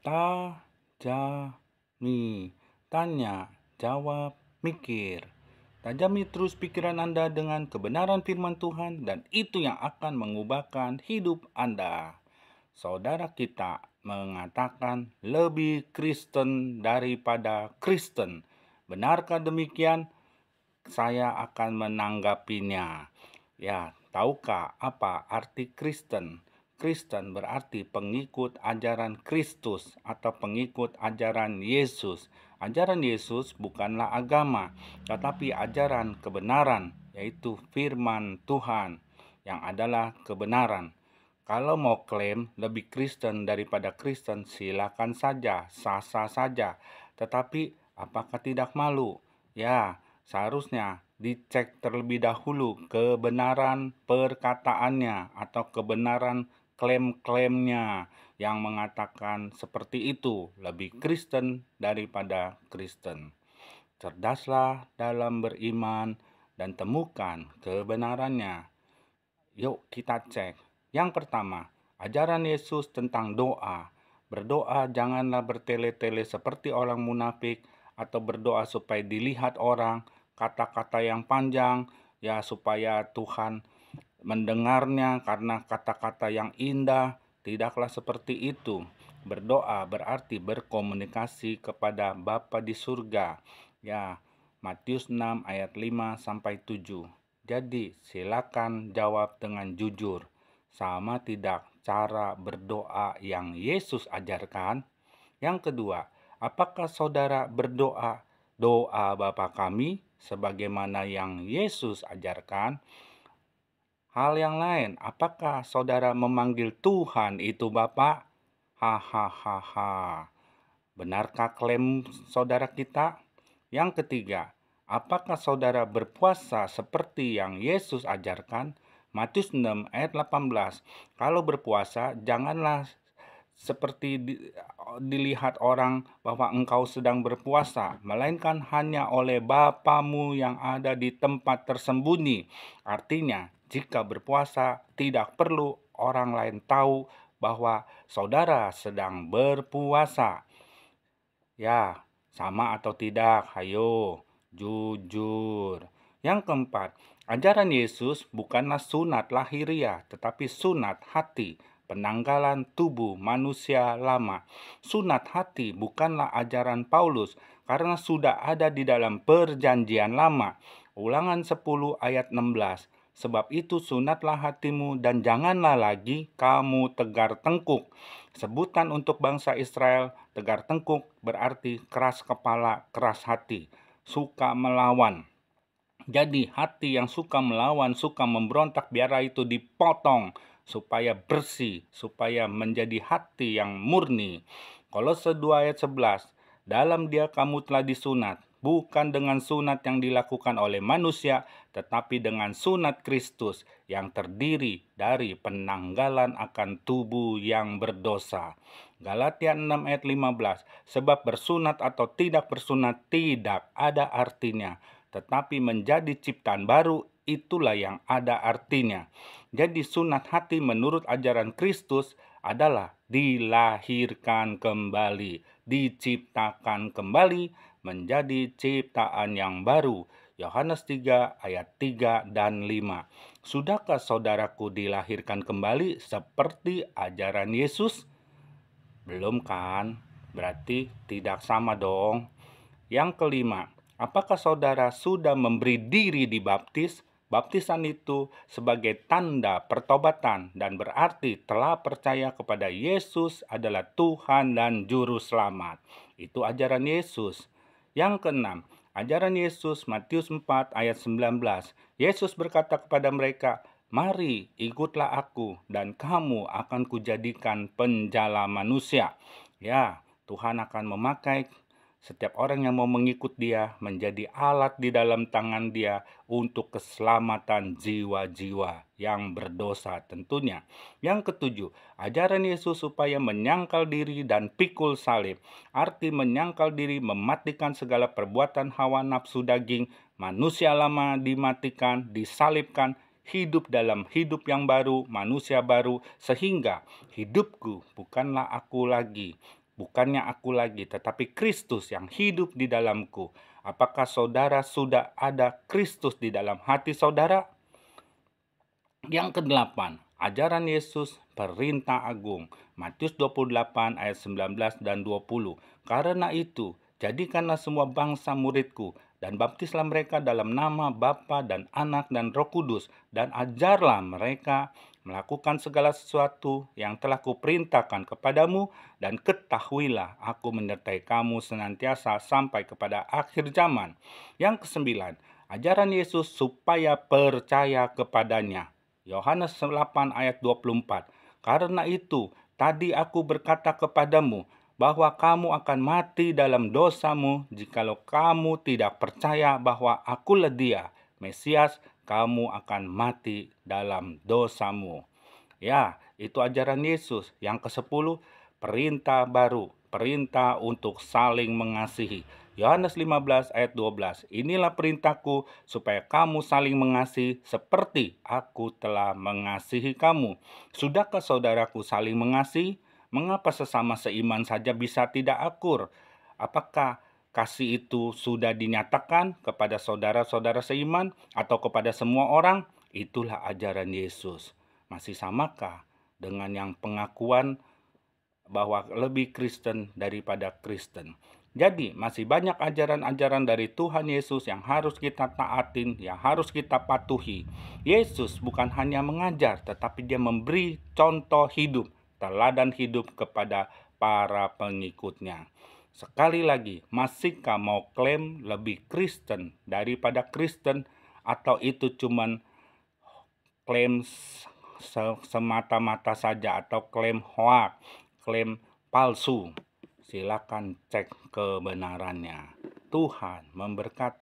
Tajami, tanya, jawab, mikir. Tajami terus pikiran Anda dengan kebenaran firman Tuhan dan itu yang akan mengubahkan hidup Anda. Saudara kita mengatakan lebih Kristen daripada Kristen. Benarkah demikian? Saya akan menanggapinya. Ya, tahukah apa arti Kristen? Kristen berarti pengikut ajaran Kristus atau pengikut ajaran Yesus. Ajaran Yesus bukanlah agama, tetapi ajaran kebenaran, yaitu firman Tuhan yang adalah kebenaran. Kalau mau klaim lebih Kristen daripada Kristen, silakan saja, sah-sah saja. Tetapi apakah tidak malu? Ya, seharusnya dicek terlebih dahulu kebenaran perkataannya atau kebenaran klaim-klaimnya yang mengatakan seperti itu, lebih Kristen daripada Kristen. Cerdaslah dalam beriman dan temukan kebenarannya. Yuk kita cek. Yang pertama, ajaran Yesus tentang doa. Berdoa janganlah bertele-tele seperti orang munafik atau berdoa supaya dilihat orang, kata-kata yang panjang, ya supaya Tuhan mendengarnya karena kata-kata yang indah. Tidaklah seperti itu. Berdoa berarti berkomunikasi kepada Bapa di surga. Ya, Matius 6 ayat 5 sampai 7. Jadi, silakan jawab dengan jujur. Sama tidak cara berdoa yang Yesus ajarkan? Yang kedua, apakah saudara berdoa doa Bapa kami sebagaimana yang Yesus ajarkan? Hal yang lain, apakah saudara memanggil Tuhan itu Bapa? Hahaha. Benarkah klaim saudara kita? Yang ketiga, apakah saudara berpuasa seperti yang Yesus ajarkan? Matius 6 ayat 18. Kalau berpuasa, janganlah seperti dilihat orang bahwa engkau sedang berpuasa, melainkan hanya oleh Bapamu yang ada di tempat tersembunyi. Artinya, jika berpuasa, tidak perlu orang lain tahu bahwa saudara sedang berpuasa. Ya, sama atau tidak? Hayo, jujur. Yang keempat, ajaran Yesus bukanlah sunat lahiriah, tetapi sunat hati, penanggalan tubuh manusia lama. Sunat hati bukanlah ajaran Paulus, karena sudah ada di dalam perjanjian lama. Ulangan 10 ayat 16. Sebab itu sunatlah hatimu dan janganlah lagi kamu tegar tengkuk. Sebutan untuk bangsa Israel, tegar tengkuk berarti keras kepala, keras hati, suka melawan. Jadi hati yang suka melawan, suka memberontak, biarlah itu dipotong supaya bersih, supaya menjadi hati yang murni. Kolose 2 ayat 11, dalam dia kamu telah disunat, bukan dengan sunat yang dilakukan oleh manusia, tetapi dengan sunat Kristus yang terdiri dari penanggalan akan tubuh yang berdosa. Galatia 6 ayat 15, sebab bersunat atau tidak bersunat tidak ada artinya, tetapi menjadi ciptaan baru itulah yang ada artinya. Jadi sunat hati menurut ajaran Kristus adalah dilahirkan kembali, diciptakan kembali menjadi ciptaan yang baru. Yohanes 3 ayat 3 dan 5. Sudahkah saudaraku dilahirkan kembali seperti ajaran Yesus? Belum kan? Berarti tidak sama dong. Yang kelima, apakah saudara sudah memberi diri dibaptis? Baptisan itu sebagai tanda pertobatan dan berarti telah percaya kepada Yesus adalah Tuhan dan Juru Selamat. Itu ajaran Yesus. Yang keenam, ajaran Yesus Matius 4 ayat 19. Yesus berkata kepada mereka, mari ikutlah aku dan kamu akan kujadikan penjala manusia. Ya, Tuhan akan memakai setiap orang yang mau mengikut dia menjadi alat di dalam tangan dia untuk keselamatan jiwa-jiwa yang berdosa tentunya. Yang ketujuh, ajaran Yesus supaya menyangkal diri dan pikul salib. Arti menyangkal diri mematikan segala perbuatan hawa nafsu daging, manusia lama dimatikan, disalibkan, hidup dalam hidup yang baru, manusia baru, sehingga hidupku bukanlah aku lagi, bukannya aku lagi, tetapi Kristus yang hidup di dalamku. Apakah saudara sudah ada Kristus di dalam hati saudara? Yang kedelapan, ajaran Yesus perintah agung. Matius 28 ayat 19 dan 20. Karena itu, jadikanlah semua bangsa muridku dan baptislah mereka dalam nama Bapa dan Anak dan Roh Kudus, dan ajarlah mereka melakukan segala sesuatu yang telah kuperintahkan kepadamu, dan ketahuilah aku menyertai kamu senantiasa sampai kepada akhir zaman. Yang kesembilan, ajaran Yesus supaya percaya kepadanya. Yohanes 8 ayat 24. Karena itu, tadi aku berkata kepadamu bahwa kamu akan mati dalam dosamu jikalau kamu tidak percaya bahwa akulah Dia, Mesias, kamu akan mati dalam dosamu. Ya, itu ajaran Yesus. Yang ke-10, perintah baru, perintah untuk saling mengasihi. Yohanes 15 ayat 12. Inilah perintahku supaya kamu saling mengasihi seperti aku telah mengasihi kamu. Sudahkah saudaraku saling mengasihi? Mengapa sesama seiman saja bisa tidak akur? Apakah kasih itu sudah dinyatakan kepada saudara-saudara seiman atau kepada semua orang? Itulah ajaran Yesus. Masih samakah dengan yang pengakuan bahwa lebih Kristen daripada Kristen? Jadi masih banyak ajaran-ajaran dari Tuhan Yesus yang harus kita taatin, yang harus kita patuhi. Yesus bukan hanya mengajar, tetapi Dia memberi contoh hidup, teladan hidup kepada para pengikutnya. Sekali lagi, masihkah mau klaim lebih Kristen daripada Kristen, atau itu cuman klaim semata-mata saja, atau klaim hoax, klaim palsu? Silakan cek kebenarannya. Tuhan memberkati.